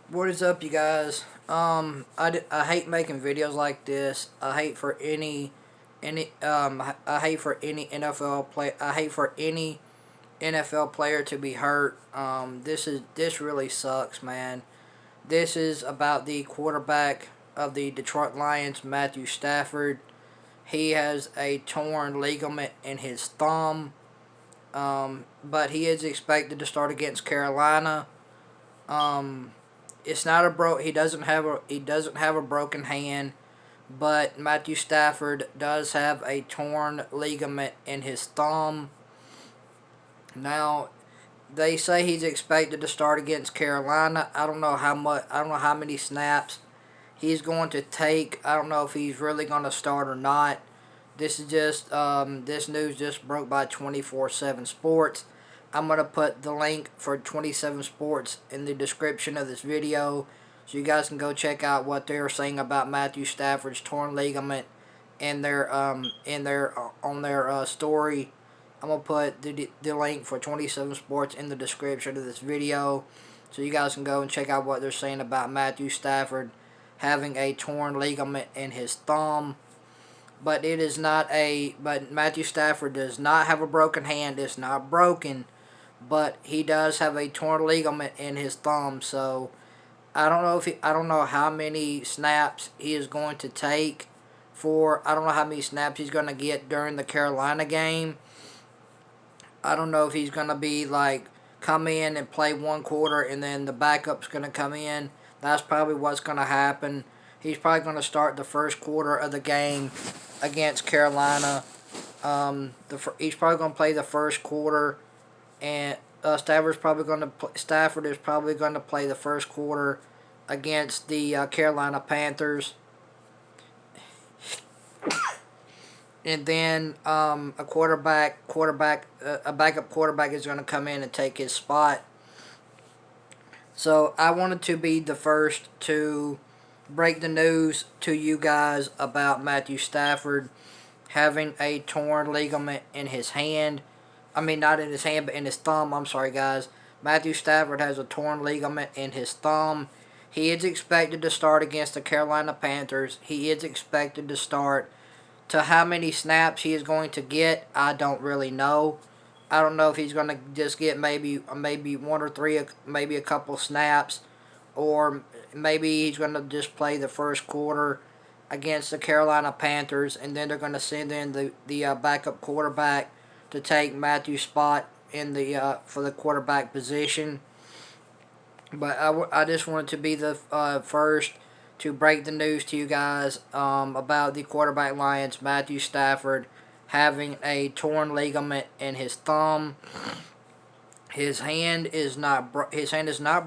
What is up, you guys? I hate making videos like this. I hate for I hate for any NFL play. I hate for any NFL player to be hurt. This really sucks, man. This is about the quarterback of the Detroit Lions, Matthew Stafford. He has a torn ligament in his thumb, but he is expected to start against Carolina. Um, it's not a he doesn't have a broken hand, but Matthew Stafford does have a torn ligament in his thumb. Now, they say he's expected to start against Carolina. I don't know how much. I don't know how many snaps he's going to take. I don't know if he's really going to start or not. This news just broke by 24/7 Sports. I'm going to put the link for 27 Sports in the description of this video, so you guys can go check out what they're saying about Matthew Stafford's torn ligament in their on their story. I'm going to put the link for 27 Sports in the description of this video, so you guys can go and check out what they're saying about Matthew Stafford having a torn ligament in his thumb. But Matthew Stafford does not have a broken hand. It's not broken, but he does have a torn ligament in his thumb. So I don't know how many snaps he is going to take I don't know how many snaps he's going to get during the Carolina game. I don't know if he's going to be like come in and play one quarter and then the backup's going to come in. That's probably what's going to happen. He's probably going to start the first quarter of the game against Carolina. He's probably going to play the first quarter, and Stafford is probably going to play the first quarter against the Carolina Panthers, and then a backup quarterback is going to come in and take his spot. So I wanted to be the first to break the news to you guys about Matthew Stafford having a torn ligament in his hand. I mean, not in his hand, but in his thumb. I'm sorry, guys. Matthew Stafford has a torn ligament in his thumb. He is expected to start against the Carolina Panthers. He is expected to start. To how many snaps he is going to get, I don't really know. I don't know if he's going to just get maybe one or three, maybe a couple snaps, or maybe he's going to just play the first quarter against the Carolina Panthers, and then they're going to send in the backup quarterback to take Matthew's spot in the for the quarterback position. But I just wanted to be the first to break the news to you guys about the quarterback Lions, Matthew Stafford, having a torn ligament in his thumb. His hand is not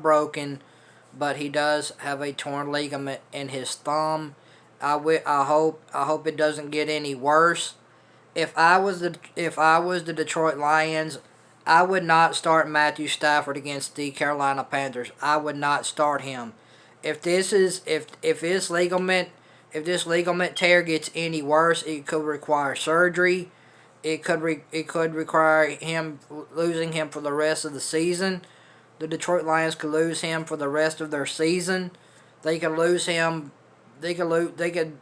broken, but he does have a torn ligament in his thumb. I hope it doesn't get any worse. If I was the Detroit Lions, I would not start Matthew Stafford against the Carolina Panthers. I would not start him. If this ligament tear gets any worse, it could require surgery. It could require him losing him for the rest of the season. The Detroit Lions could lose him for the rest of their season. They could lose him. They could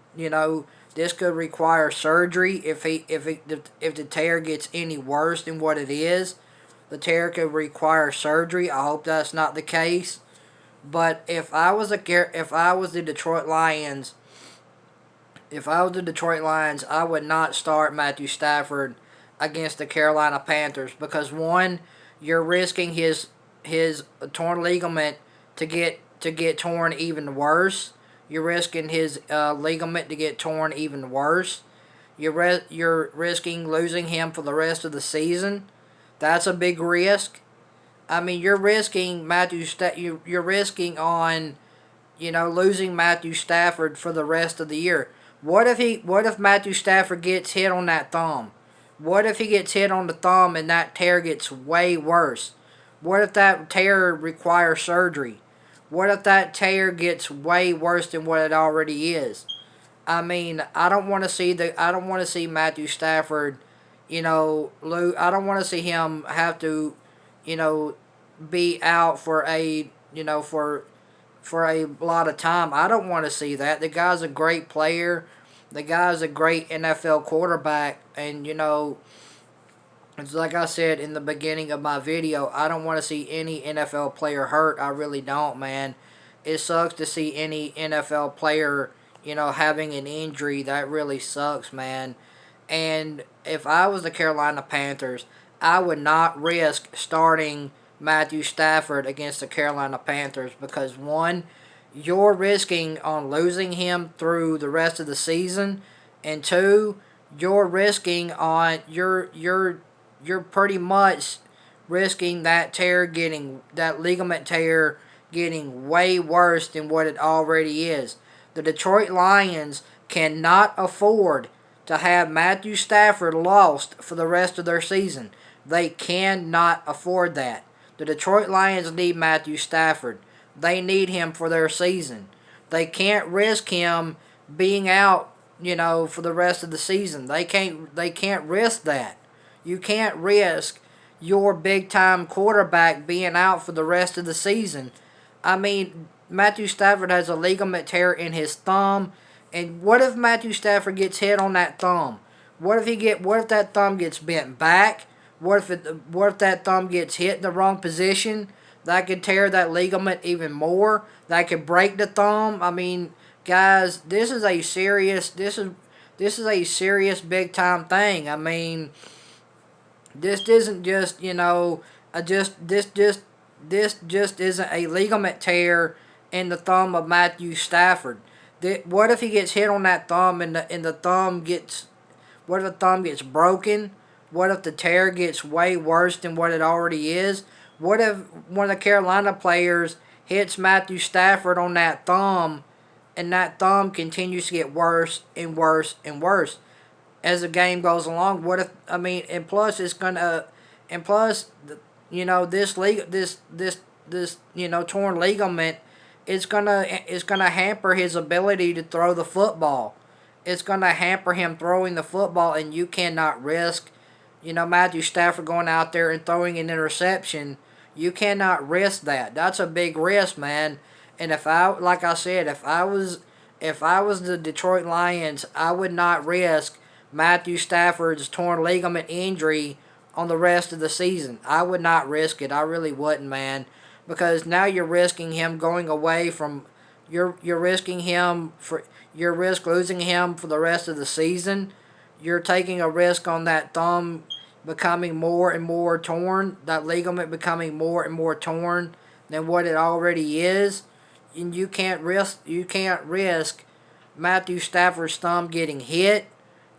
this could require surgery if the tear gets any worse than what it is. The tear could require surgery. I hope that's not the case. But if I was the Detroit Lions, I would not start Matthew Stafford against the Carolina Panthers because one, you're risking his torn ligament to get torn even worse. You're risking his ligament to get torn even worse. You're risking losing him for the rest of the season. That's a big risk. I mean, you're risking you're risking on, losing Matthew Stafford for the rest of the year. What if Matthew Stafford gets hit on that thumb? What if he gets hit on the thumb and that tear gets way worse? What if that tear requires surgery? What if that tear gets way worse than what it already is? I mean, I don't want to see Matthew Stafford, I don't want to see him have to, be out for for a lot of time. I don't want to see that. The guy's a great player. The guy's a great NFL quarterback. And, it's like I said in the beginning of my video, I don't want to see any NFL player hurt. I really don't, man. It sucks to see any NFL player, having an injury. That really sucks, man. And if I was the Carolina Panthers, I would not risk starting Matthew Stafford against the Carolina Panthers because, one, you're risking on losing him through the rest of the season, and two, you're risking on you're pretty much risking that ligament tear getting way worse than what it already is. The Detroit Lions cannot afford to have Matthew Stafford lost for the rest of their season. They cannot afford that. The Detroit Lions need Matthew Stafford. They need him for their season. They can't risk him being out, for the rest of the season. They can't risk that. You can't risk your big-time quarterback being out for the rest of the season. I mean, Matthew Stafford has a ligament tear in his thumb, and what if Matthew Stafford gets hit on that thumb? What if that thumb gets bent back? What if that thumb gets hit in the wrong position? That could tear that ligament even more. That could break the thumb. I mean, guys, this is a serious big time thing. I mean, this isn't just this just isn't a ligament tear in the thumb of Matthew Stafford. What if he gets hit on that thumb and the thumb gets what if the thumb gets broken? What if the tear gets way worse than what it already is? What if one of the Carolina players hits Matthew Stafford on that thumb and that thumb continues to get worse and worse and worse as the game goes along? What if, and plus this torn ligament is gonna hamper his ability to throw the football. It's gonna hamper him throwing the football, and you cannot risk, Matthew Stafford going out there and throwing an interception. You cannot risk that. That's a big risk, man. And like I said, if I was the Detroit Lions, I would not risk Matthew Stafford's torn ligament injury on the rest of the season. I would not risk it. I really wouldn't, man. Because now you're risking him going away from you're risking him for losing him for the rest of the season. You're taking a risk on that thumb becoming more and more torn, that ligament becoming more and more torn than what it already is. And you can't risk Matthew Stafford's thumb getting hit.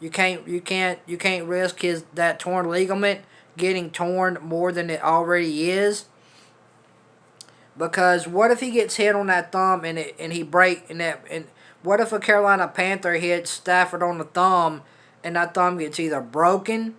You can't risk that torn ligament getting torn more than it already is. Because what if he gets hit on that thumb and what if a Carolina Panther hits Stafford on the thumb and that thumb gets either broken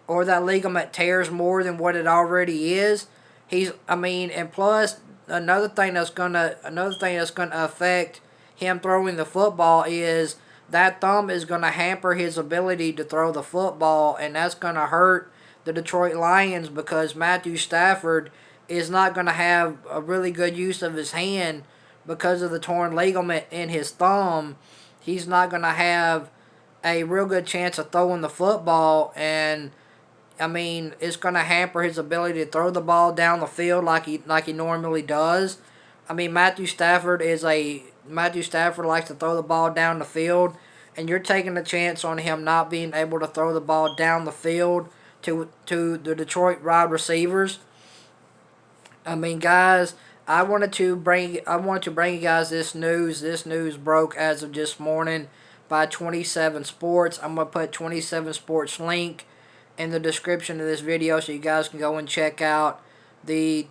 or that ligament tears more than what it already is? And plus another thing that's gonna affect him throwing the football is that thumb is gonna hamper his ability to throw the football, and that's gonna hurt the Detroit Lions because Matthew Stafford is not going to have a really good use of his hand because of the torn ligament in his thumb. He's not going to have a real good chance of throwing the football, and it's going to hamper his ability to throw the ball down the field like he normally does. Matthew Stafford likes to throw the ball down the field, and you're taking a chance on him not being able to throw the ball down the field to the Detroit wide receivers. Guys, I wanted to bring you guys this news. This news broke as of this morning by 27 Sports. I'm gonna put 27 Sports link in the description of this video so you guys can go and check out the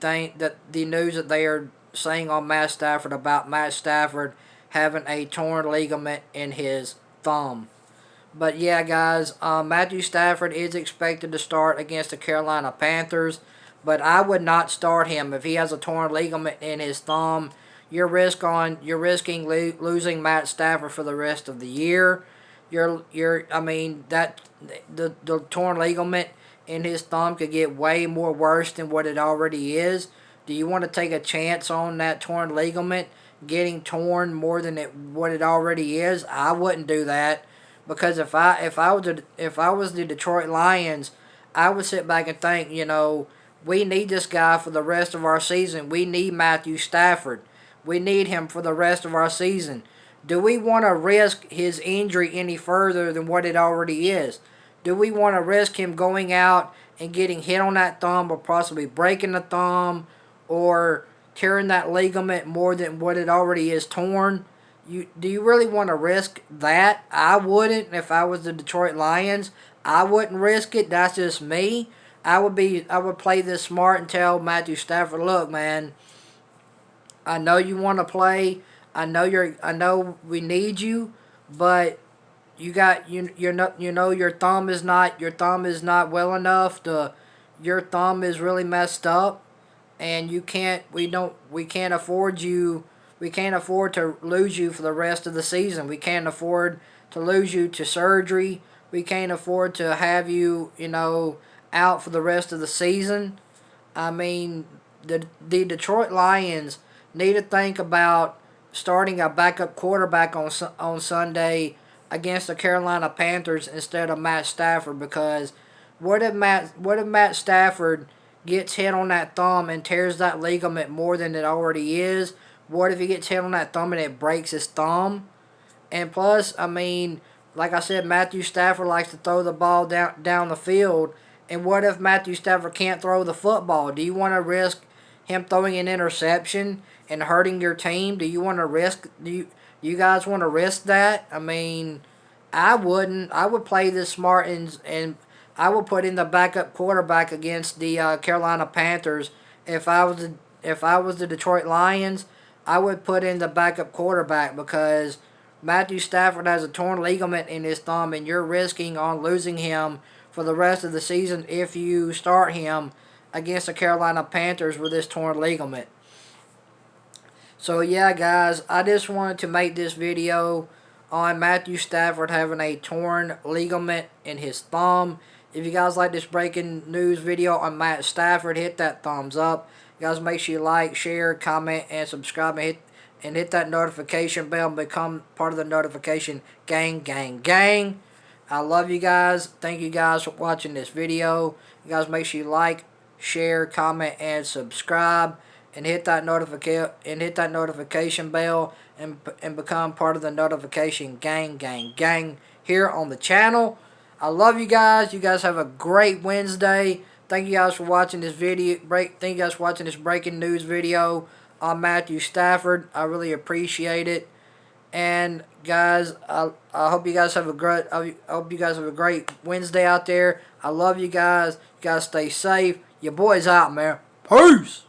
news that they are saying on Matt Stafford about Matt Stafford having a torn ligament in his thumb. But yeah, guys, Matthew Stafford is expected to start against the Carolina Panthers. But I would not start him if he has a torn ligament in his thumb. You're risking losing Matt Stafford for the rest of the year. The torn ligament in his thumb could get way more worse than what it already is. Do you want to take a chance on that torn ligament getting torn more than what it already is? I wouldn't do that, because if I was the Detroit Lions, I would sit back and think, we need this guy for the rest of our season. We need Matthew Stafford. We need him for the rest of our season. Do we want to risk his injury any further than what it already is? Do we want to risk him going out and getting hit on that thumb, or possibly breaking the thumb, or tearing that ligament more than what it already is torn? Do you really want to risk that? I wouldn't. If I was the Detroit Lions, I wouldn't risk it. That's just me. I would play this smart and tell Matthew Stafford, look, man, I know you want to play. I know we need you, but your thumb is not well enough. Your thumb is really messed up, and we can't afford you. We can't afford to lose you for the rest of the season. We can't afford to lose you to surgery. We can't afford to have you, out for the rest of the season. I mean, the Detroit Lions need to think about starting a backup quarterback on Sunday against the Carolina Panthers instead of Matt Stafford, because what if Matt Stafford gets hit on that thumb and tears that ligament more than it already is? What if he gets hit on that thumb and it breaks his thumb? And plus, I mean, like I said, Matthew Stafford likes to throw the ball down the field. And what if Matthew Stafford can't throw the football? Do you want to risk him throwing an interception and hurting your team? Do you guys want to risk that? I mean, I wouldn't. I would play this smart, and I would put in the backup quarterback against the Carolina Panthers. If I was the Detroit Lions, I would put in the backup quarterback, because Matthew Stafford has a torn ligament in his thumb, and you're risking on losing him for the rest of the season if you start him against the Carolina Panthers with this torn ligament. So yeah, guys, I just wanted to make this video on Matthew Stafford having a torn ligament in his thumb. If you guys like this breaking news video on Matt Stafford, hit that thumbs up. You guys, make sure you like, share, comment, and subscribe, and hit that notification bell and become part of the notification gang. I love you guys. Thank you guys for watching this video. You guys, make sure you like, share, comment, and subscribe, and hit that notification bell and become part of the notification gang here on the channel. I love you guys. You guys have a great Wednesday. Thank you guys for watching this video. Thank you guys for watching this breaking news video on Matthew Stafford. I really appreciate it. And guys, I hope you guys have a great Wednesday out there. I love you guys. You guys stay safe. Your boy's out, man. Peace.